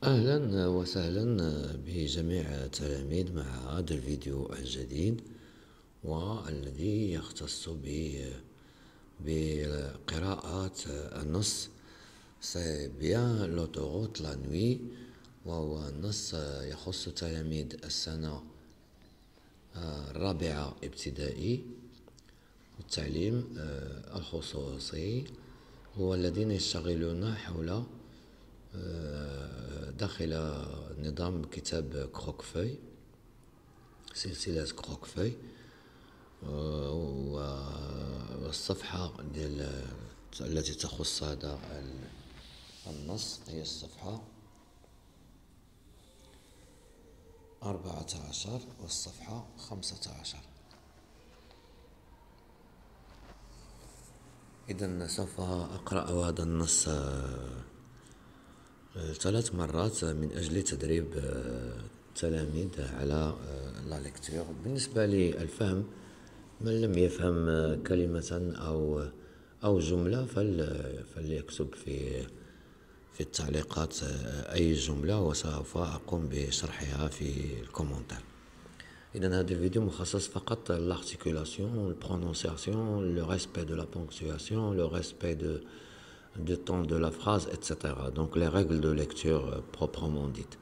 أهلا وسهلا بجميع التلاميذ مع هذا الفيديو الجديد والذي يختص بقراءة النص. C'est bien l'autoroute la nuit، وهو النص يخص تلاميذ السنة الرابعة ابتدائي والتعليم الخصوصي، والذين يشتغلون حول داخل نظام كتاب كروكفوي، سلسلة كروكفوي، والصفحة التي تخص هذا النص هي الصفحة 14 والصفحة 15. إذن سوف أقرأ هذا النص 3 مرات من أجل تدريب التلاميذ على لا ليكتور. بالنسبة للفهم، من لم يفهم كلمة أو جملة فليكتب في التعليقات أي جملة، وسوف أقوم بشرحها في الكومنتار. إذن هذا الفيديو مخصص فقط l'articulation, la prononciation, le respect de la ponctuation, le respect du temps de la phrase, etc. Donc les règles de lecture proprement dites.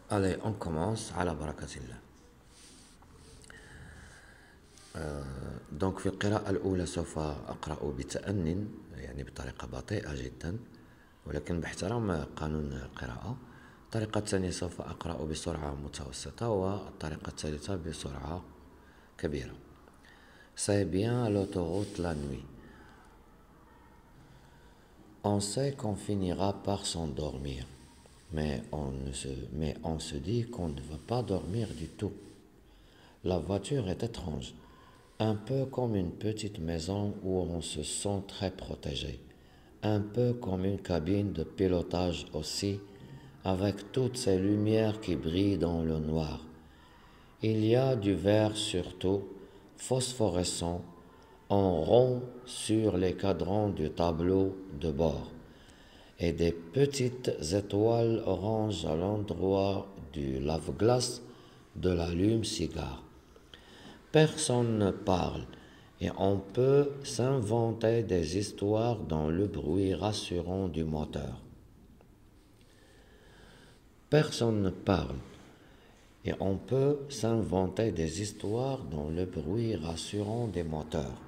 Allez, on commence. على بركة الله. Donc في القراءة الأولى سوف أقرأ بتأن، يعني بطريقة بطيئة جدا ولكن باحترام قانون القراءة. الطريقة الثانية سوف أقرأ بسرعة متوسطة، والطريقة الثالثة بسرعة كبيرة. C'est bien l'autoroute la nuit. On sait qu'on finira par s'endormir, mais on se dit qu'on ne va pas dormir du tout. La voiture est étrange, un peu comme une petite maison où on se sent très protégé, un peu comme une cabine de pilotage aussi, avec toutes ces lumières qui brillent dans le noir. Il y a du vert surtout, phosphorescent, en rond sur les cadrans du tableau de bord, et des petites étoiles oranges à l'endroit du lave-glace de l'allume-cigare. Personne ne parle, et on peut s'inventer des histoires dans le bruit rassurant du moteur. Personne ne parle, et on peut s'inventer des histoires dans le bruit rassurant des moteurs.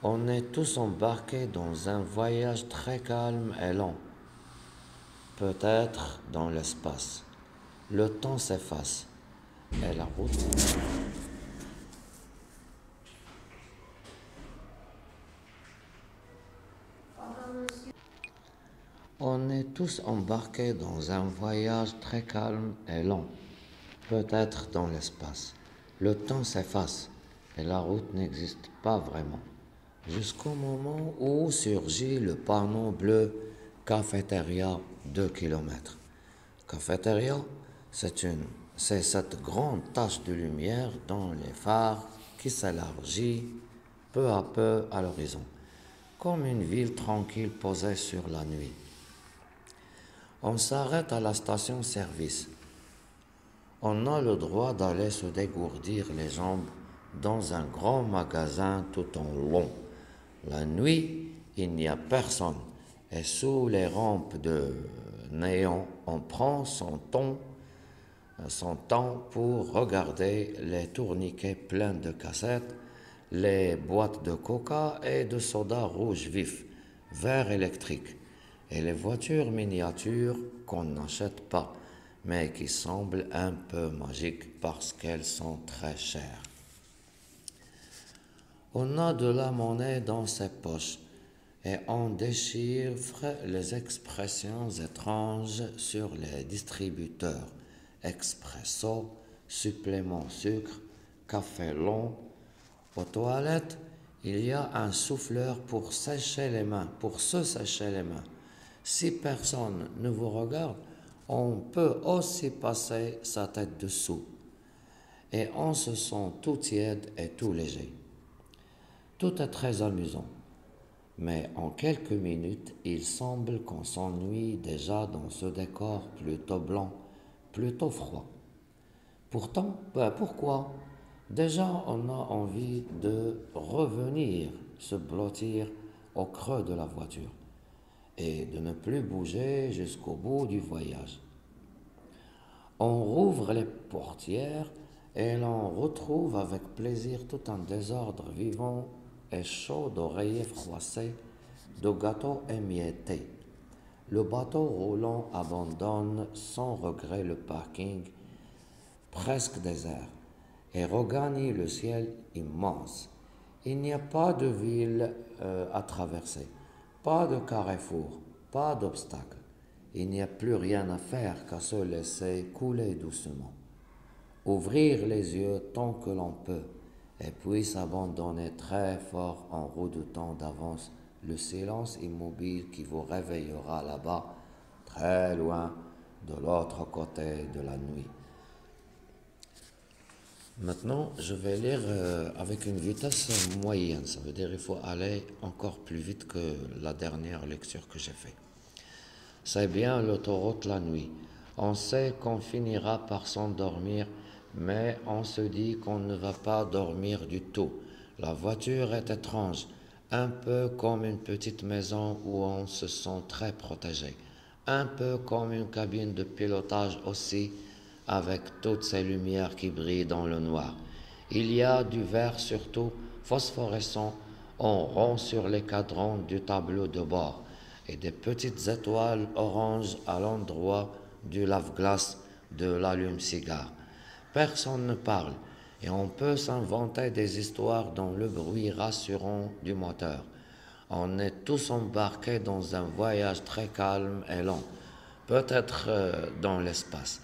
On est tous embarqués dans un voyage très calme et lent, peut-être dans l'espace. Le temps s'efface et la route. On est tous embarqués dans un voyage très calme et lent, peut-être dans l'espace. Le temps s'efface et la route n'existe pas vraiment, jusqu'au moment où surgit le panneau bleu Cafétéria 2 km. Cafétéria, c'est cette grande tache de lumière dans les phares qui s'élargit peu à peu à l'horizon, comme une ville tranquille posée sur la nuit. On s'arrête à la station-service. On a le droit d'aller se dégourdir les jambes dans un grand magasin tout en long. La nuit, il n'y a personne, et sous les rampes de néon, on prend son temps pour regarder les tourniquets pleins de cassettes, les boîtes de coca et de soda rouge vif, vert électrique, et les voitures miniatures qu'on n'achète pas, mais qui semblent un peu magiques parce qu'elles sont très chères. On a de la monnaie dans ses poches et on déchiffre les expressions étranges sur les distributeurs. Expresso, supplément sucre, café long. Aux toilettes, il y a un souffleur pour se sécher les mains. Si personne ne vous regarde, on peut aussi passer sa tête dessous et on se sent tout tiède et tout léger. Tout est très amusant. Mais en quelques minutes, il semble qu'on s'ennuie déjà dans ce décor plutôt blanc, plutôt froid. Pourtant, pourquoi? Déjà, on a envie de revenir se blottir au creux de la voiture et de ne plus bouger jusqu'au bout du voyage. On rouvre les portières et l'on retrouve avec plaisir tout un désordre vivant et chaud d'oreillers froissés, de gâteaux émiettés. Le bateau roulant abandonne sans regret le parking presque désert et regagne le ciel immense. Il n'y a pas de ville à traverser, pas de carrefour, pas d'obstacle. Il n'y a plus rien à faire qu'à se laisser couler doucement. Ouvrir les yeux tant que l'on peut, et puis s'abandonner très fort en redoutant d'avance le silence immobile qui vous réveillera là-bas, très loin, de l'autre côté de la nuit. Maintenant, je vais lire avec une vitesse moyenne. Ça veut dire qu'il faut aller encore plus vite que la dernière lecture que j'ai faite. C'est bien l'autoroute la nuit. On sait qu'on finira par s'endormir, mais on se dit qu'on ne va pas dormir du tout. La voiture est étrange, un peu comme une petite maison où on se sent très protégé, un peu comme une cabine de pilotage aussi, avec toutes ces lumières qui brillent dans le noir. Il y a du vert surtout phosphorescent en rond sur les cadrans du tableau de bord et des petites étoiles oranges à l'endroit du lave-glace de l'allume-cigare. Personne ne parle et on peut s'inventer des histoires dans le bruit rassurant du moteur. On est tous embarqués dans un voyage très calme et lent, peut-être dans l'espace.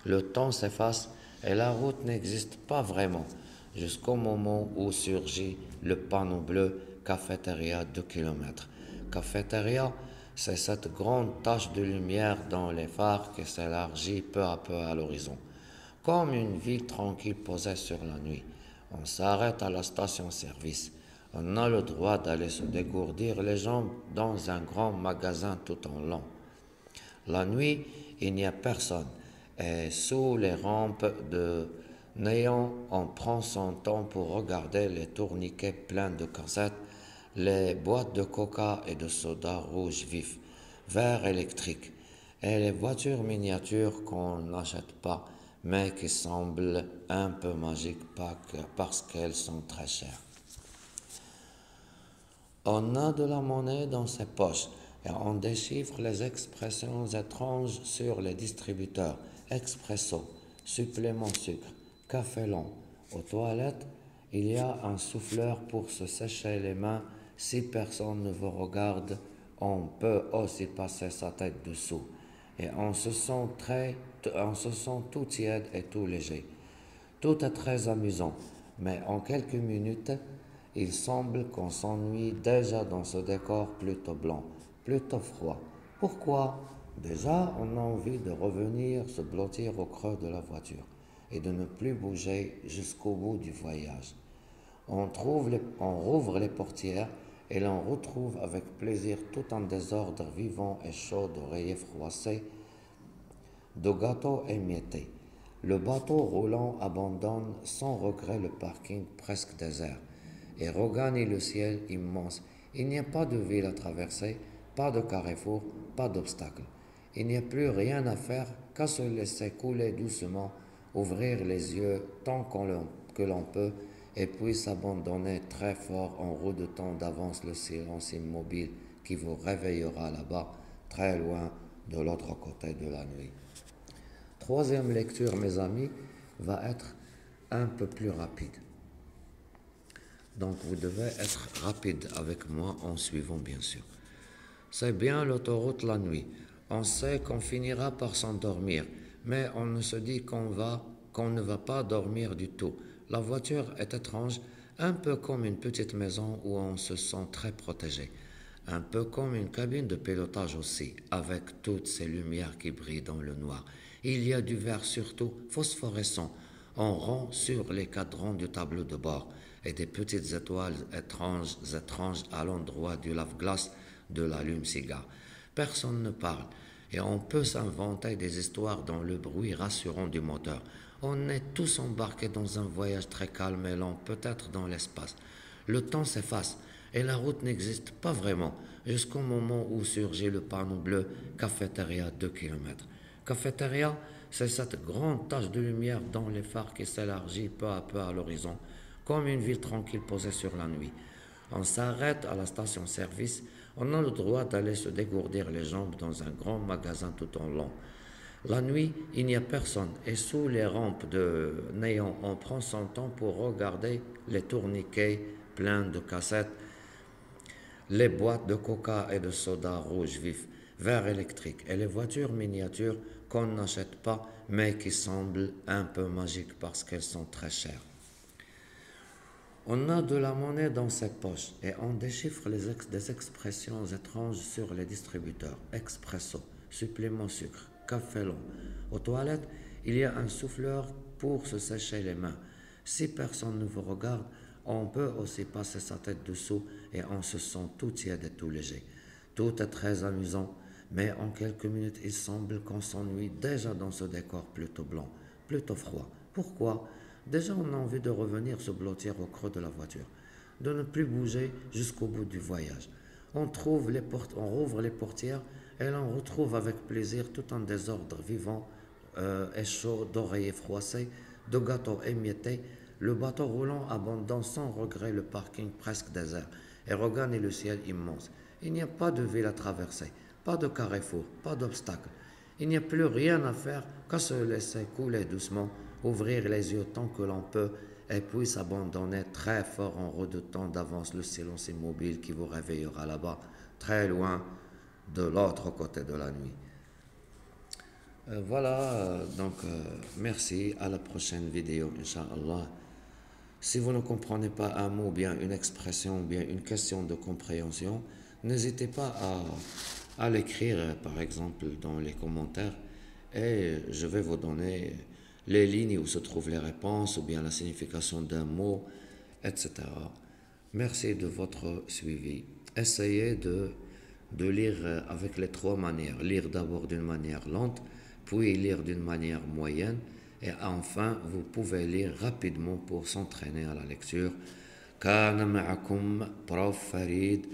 Le temps s'efface et la route n'existe pas vraiment, jusqu'au moment où surgit le panneau bleu cafétéria 2 km. Cafétéria, c'est cette grande tache de lumière dans les phares qui s'élargit peu à peu à l'horizon, comme une ville tranquille posée sur la nuit. On s'arrête à la station-service. On a le droit d'aller se dégourdir les jambes dans un grand magasin tout en long. La nuit, il n'y a personne. Et sous les rampes de néon, on prend son temps pour regarder les tourniquets pleins de cassettes, les boîtes de coca et de soda rouge vif, vert électrique, et les voitures miniatures qu'on n'achète pas, mais qui semblent un peu magiques parce qu'elles sont très chères. On a de la monnaie dans ses poches et on déchiffre les expressions étranges sur les distributeurs. Expresso, supplément sucre, café lent. Aux toilettes, il y a un souffleur pour se sécher les mains. Si personne ne vous regarde, on peut aussi passer sa tête dessous. Et on se sent tout tiède et tout léger. Tout est très amusant, mais en quelques minutes, il semble qu'on s'ennuie déjà dans ce décor plutôt blanc, plutôt froid. Pourquoi? Déjà, on a envie de revenir se blottir au creux de la voiture et de ne plus bouger jusqu'au bout du voyage. On rouvre les portières et l'on retrouve avec plaisir tout un désordre vivant et chaud d'oreillers froissés, de gâteaux émiettés. Le bateau roulant abandonne sans regret le parking presque désert et regagne le ciel immense. Il n'y a pas de ville à traverser, pas de carrefour, pas d'obstacle. Il n'y a plus rien à faire qu'à se laisser couler doucement, ouvrir les yeux tant que l'on peut, et puis s'abandonner très fort en redoutant d'avance le silence immobile qui vous réveillera là-bas, très loin de l'autre côté de la nuit. Troisième lecture, mes amis, va être un peu plus rapide. Donc vous devez être rapide avec moi en suivant bien sûr. C'est bien l'autoroute la nuit. On sait qu'on finira par s'endormir, mais on ne se dit qu'on ne va pas dormir du tout. La voiture est étrange, un peu comme une petite maison où on se sent très protégé. Un peu comme une cabine de pilotage aussi, avec toutes ces lumières qui brillent dans le noir. Il y a du vert surtout phosphorescent, en rond sur les cadrans du tableau de bord, et des petites étoiles étranges à l'endroit du lave-glace de l'allume-cigare. Personne ne parle et on peut s'inventer des histoires dans le bruit rassurant du moteur. On est tous embarqués dans un voyage très calme et lent, peut-être dans l'espace. Le temps s'efface et la route n'existe pas vraiment, jusqu'au moment où surgit le panneau bleu Cafétéria 2 km. Cafétéria, c'est cette grande tache de lumière dans les phares qui s'élargit peu à peu à l'horizon, comme une ville tranquille posée sur la nuit. On s'arrête à la station-service, on a le droit d'aller se dégourdir les jambes dans un grand magasin tout en long. La nuit, il n'y a personne et sous les rampes de néon, on prend son temps pour regarder les tourniquets pleins de cassettes, les boîtes de coca et de soda rouge vif, verre électrique et les voitures miniatures qu'on n'achète pas mais qui semblent un peu magiques parce qu'elles sont très chères. On a de la monnaie dans ses poches et on déchiffre des expressions étranges sur les distributeurs. Expresso, supplément sucre, café long. Aux toilettes, il y a un souffleur pour se sécher les mains. Si personne ne vous regarde, on peut aussi passer sa tête dessous et on se sent tout tiède et tout léger. Tout est très amusant, mais en quelques minutes, il semble qu'on s'ennuie déjà dans ce décor plutôt blanc, plutôt froid. Pourquoi? Déjà, on a envie de revenir se blottir au creux de la voiture, de ne plus bouger jusqu'au bout du voyage. On rouvre les portières et l'on retrouve avec plaisir tout un désordre vivant et chaud d'oreillers froissés, de gâteaux émiettés. Le bateau roulant abandonne sans regret le parking presque désert et regagne le ciel immense. Il n'y a pas de ville à traverser, pas de carrefour, pas d'obstacle. Il n'y a plus rien à faire qu'à se laisser couler doucement, ouvrir les yeux tant que l'on peut et puis s'abandonner très fort en redoutant d'avance le silence immobile qui vous réveillera là-bas, très loin de l'autre côté de la nuit. Merci, à la prochaine vidéo, Inch'Allah. Si vous ne comprenez pas un mot, bien une expression, bien une question de compréhension, n'hésitez pas à l'écrire, par exemple, dans les commentaires, et je vais vous donner les lignes où se trouvent les réponses, ou bien la signification d'un mot, etc. Merci de votre suivi. Essayez de lire avec les trois manières. Lire d'abord d'une manière lente, puis lire d'une manière moyenne, et enfin, vous pouvez lire rapidement pour s'entraîner à la lecture. كان معكم بروف فريد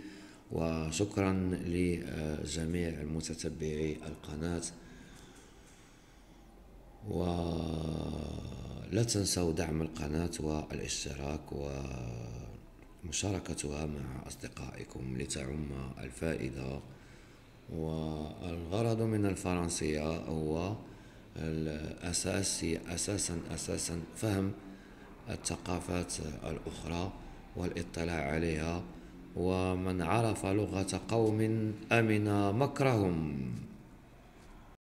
وشكرا لجميع المتتبعي القناة ولا تنسوا دعم القناة والاشتراك ومشاركتها مع أصدقائكم لتعم الفائدة والغرض من الفرنسية هو أساسا فهم الثقافات الأخرى والاطلاع عليها ومن عرف لغة قوم أمن مكرهم